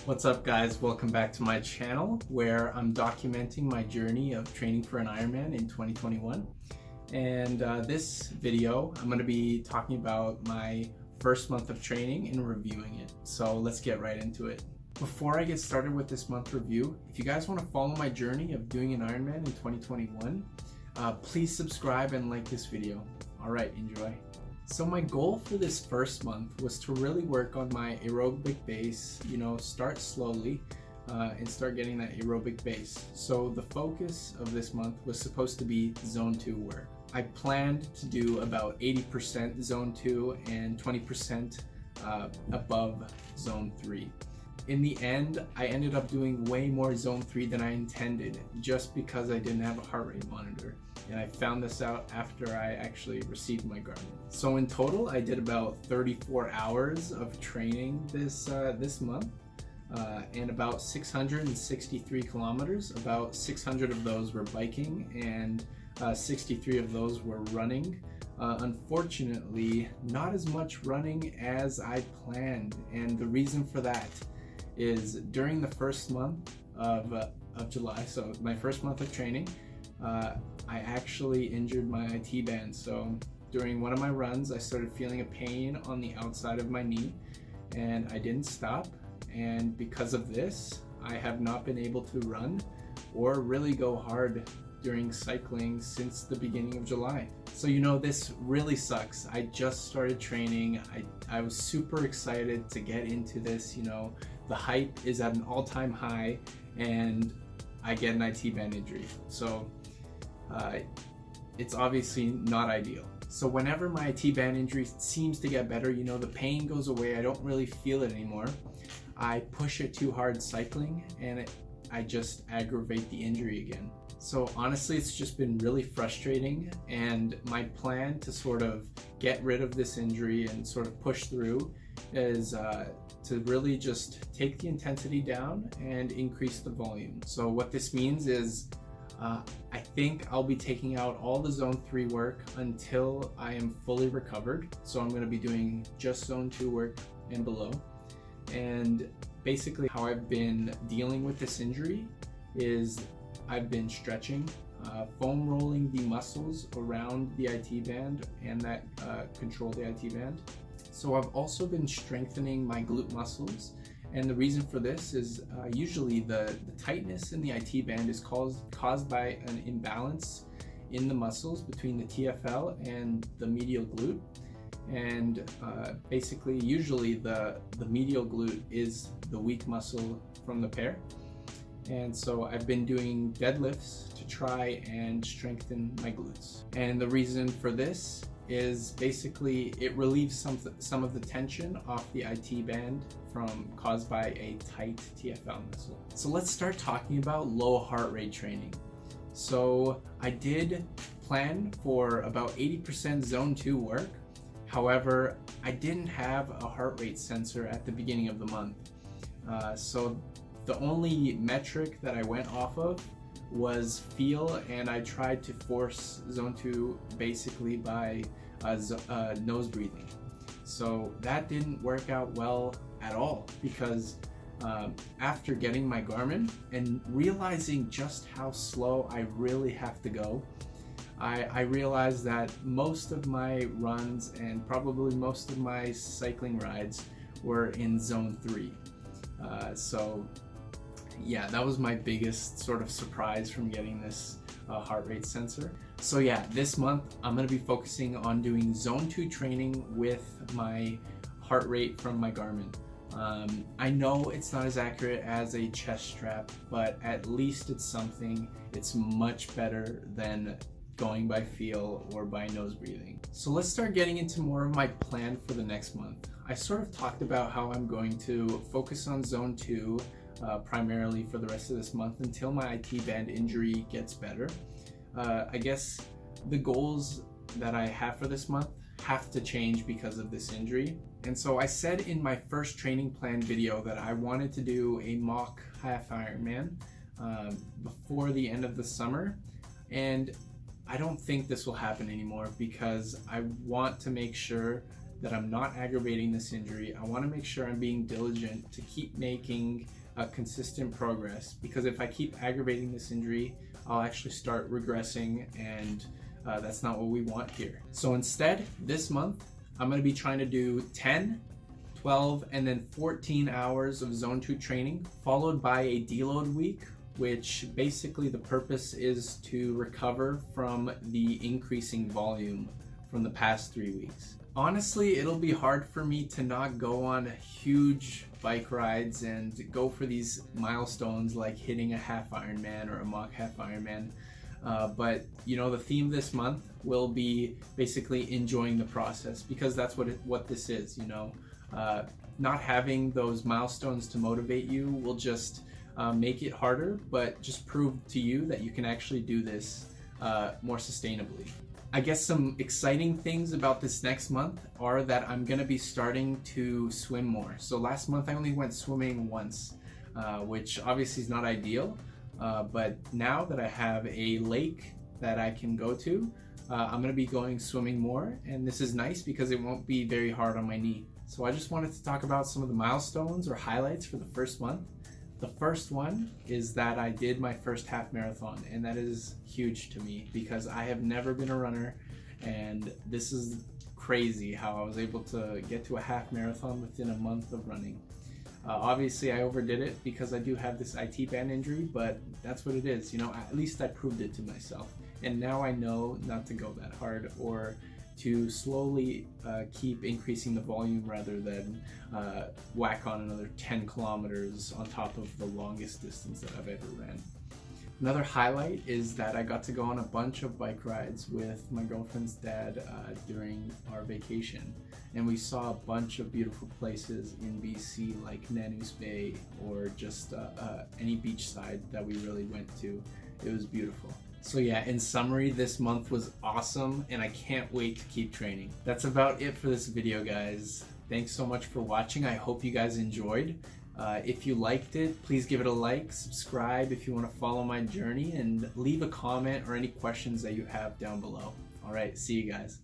What's up guys, welcome back to my channel where I'm documenting my journey of training for an Ironman in 2021. And this video, I'm going to be talking about my first month of training and reviewing it. So let's get right into it. Before I get started with this month review, if you guys want to follow my journey of doing an Ironman in 2021, please subscribe and like this video. Alright, enjoy. So my goal for this first month was to really work on my aerobic base, start slowly and start getting that aerobic base. So the focus of this month was supposed to be zone 2 work. I planned to do about 80% zone 2 and 20% above zone 3. In the end, I ended up doing way more zone 3 than I intended just because I didn't have a heart rate monitor. And I found this out after I actually received my Garmin. So in total, I did about 34 hours of training this month and about 663 kilometers. About 600 of those were biking and 63 of those were running. Unfortunately, not as much running as I planned. And the reason for that is during the first month of July, so my first month of training, I actually injured my IT band. So during one of my runs, I started feeling a pain on the outside of my knee and I didn't stop. And because of this, I have not been able to run or really go hard during cycling since the beginning of July. So this really sucks. I just started training. I was super excited to get into this. The hype is at an all-time high and I get an IT band injury. So it's obviously not ideal. So whenever my IT band injury seems to get better, the pain goes away, I don't really feel it anymore. I push it too hard cycling and I just aggravate the injury again. So honestly, it's just been really frustrating, and my plan to sort of get rid of this injury and sort of push through is to really just take the intensity down and increase the volume. So what this means is I think I'll be taking out all the zone 3 work until I am fully recovered. So I'm going to be doing just zone 2 work and below. And basically how I've been dealing with this injury is I've been stretching, foam rolling the muscles around the IT band and that control the IT band. So I've also been strengthening my glute muscles. And the reason for this is usually the tightness in the IT band is caused by an imbalance in the muscles between the TFL and the medial glute. And basically, usually the medial glute is the weak muscle from the pair. And so I've been doing deadlifts to try and strengthen my glutes. And the reason for this is basically it relieves some of the tension off the IT band caused by a tight TFL muscle. So let's start talking about low heart rate training. So I did plan for about 80% zone 2 work. However, I didn't have a heart rate sensor at the beginning of the month. So the only metric that I went off of was feel, and I tried to force zone 2 basically by nose breathing. So that didn't work out well at all because after getting my Garmin and realizing just how slow I really have to go, I realized that most of my runs and probably most of my cycling rides were in zone 3. So yeah, that was my biggest sort of surprise from getting this heart rate sensor. So yeah, this month I'm going to be focusing on doing zone 2 training with my heart rate from my Garmin. I know it's not as accurate as a chest strap, but at least it's something. It's much better than going by feel or by nose breathing. So let's start getting into more of my plan for the next month. I sort of talked about how I'm going to focus on zone 2 primarily for the rest of this month until my IT band injury gets better. I guess the goals that I have for this month have to change because of this injury. And so I said in my first training plan video that I wanted to do a mock half Ironman before the end of the summer. And I don't think this will happen anymore because I want to make sure that I'm not aggravating this injury. I want to make sure I'm being diligent to keep making consistent progress, because if I keep aggravating this injury, I'll actually start regressing, and that's not what we want here. So instead, this month, I'm going to be trying to do 10, 12, and then 14 hours of zone 2 training, followed by a deload week, which basically the purpose is to recover from the increasing volume from the past 3 weeks. Honestly, it'll be hard for me to not go on huge bike rides and go for these milestones like hitting a half Ironman or a mock half Ironman. But you know, the theme this month will be basically enjoying the process, because that's what this is. You know, not having those milestones to motivate you will just make it harder, but just prove to you that you can actually do this more sustainably. I guess some exciting things about this next month are that I'm gonna be starting to swim more. So last month I only went swimming once, which obviously is not ideal, but now that I have a lake that I can go to, I'm gonna be going swimming more, and this is nice because it won't be very hard on my knee. So I just wanted to talk about some of the milestones or highlights for the first month. The first one is that I did my first half marathon, and that is huge to me because I have never been a runner, and this is crazy how I was able to get to a half marathon within a month of running. Obviously I overdid it because I do have this IT band injury, but that's what it is. You know, at least I proved it to myself, and now I know not to go that hard, or to slowly keep increasing the volume rather than whack on another 10 kilometers on top of the longest distance that I've ever ran. Another highlight is that I got to go on a bunch of bike rides with my girlfriend's dad during our vacation, and we saw a bunch of beautiful places in BC like Nanu's Bay, or just any beach side that we really went to. It was beautiful. So yeah, in summary, this month was awesome, and I can't wait to keep training. That's about it for this video, guys. Thanks so much for watching. I hope you guys enjoyed. If you liked it, please give it a like, subscribe if you want to follow my journey, and leave a comment or any questions that you have down below. All right, see you guys.